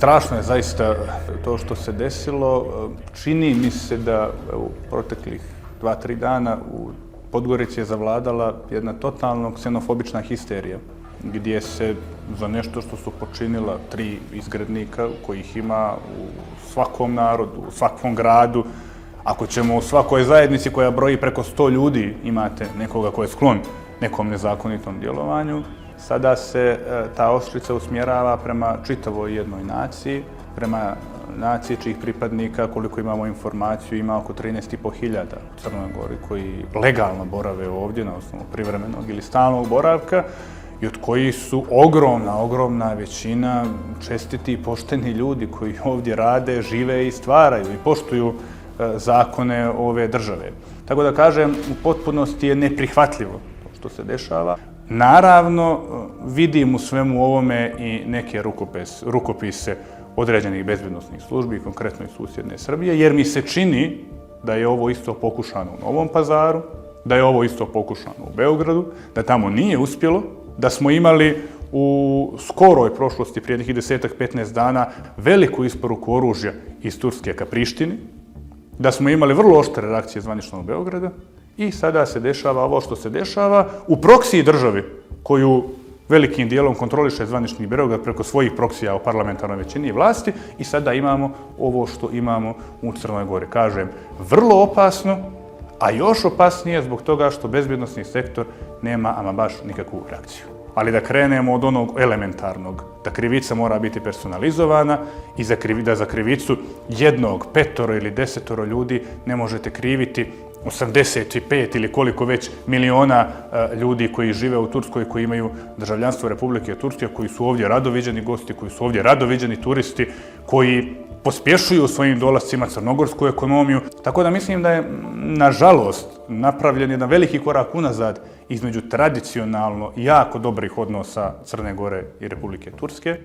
Strašno je zaista to što se desilo. Čini mi se da u proteklih 2-3 dana u Podgorici je zavladala jedna totalno ksenofobična histerija, gdje se za nešto što su počinila 3 izgrednika, kojih ima u svakom narodu, u svakom gradu. Ako ćemo u svakoj zajednici koja broji preko 100 ljudi imate nekoga ko je sklon nekom nezakonitom djelovanju, sada se ta oštrica usmjerava prema čitavoj jednoj naciji, prema naciji čijih pripadnika, koliko imamo informaciju, ima oko 13.500 u Crnoj Gori koji legalno borave ovdje na osnovu privremenog ili stalnog boravka i od kojih su ogromna većina čestiti i pošteni ljudi koji ovdje rade, žive i stvaraju i poštuju zakone ove države. Tako da kažem, u potpunosti je neprihvatljivo to što se dešava. Naravno, vidim u svemu ovome i neke rukopise određenih bezbednosnih službi, konkretno i susjedne Srbije, jer mi se čini da je ovo isto pokušano u Novom Pazaru, da je ovo isto pokušano u Beogradu, da tamo nije uspjelo, da smo imali u skoroj prošlosti, prije nekih 10-15 dana, veliku isporuku oružja iz Turske ka Prištini, da smo imali vrlo oštre reakcije zvaničnog Beograda i sada se dešava ovo što se dešava u proksiji državi koju velikim dijelom kontroliše zvanični Beograd preko svojih proksija u parlamentarnoj većini i vlasti i sada imamo ovo što imamo u Crnoj Gori. Kažem, vrlo opasno, a još opasnije zbog toga što bezbjednosni sektor nema ama baš nikakvu reakciju. Ali da krenemo od onog elementarnog, da krivica mora biti personalizovana i da za krivicu jednog, 5 ili 10 ljudi ne možete kriviti 85 ili koliko već miliona ljudi koji žive u Turskoj, koji imaju državljanstvo Republike Turske, koji su ovdje rado viđeni gosti, koji su ovdje rado viđeni turisti, koji pospješuju svojim dolascima crnogorsku ekonomiju. Tako da mislim da je, nažalost, napravljen jedan veliki korak unazad između tradicionalno jako dobrih odnosa Crne Gore i Republike Turske.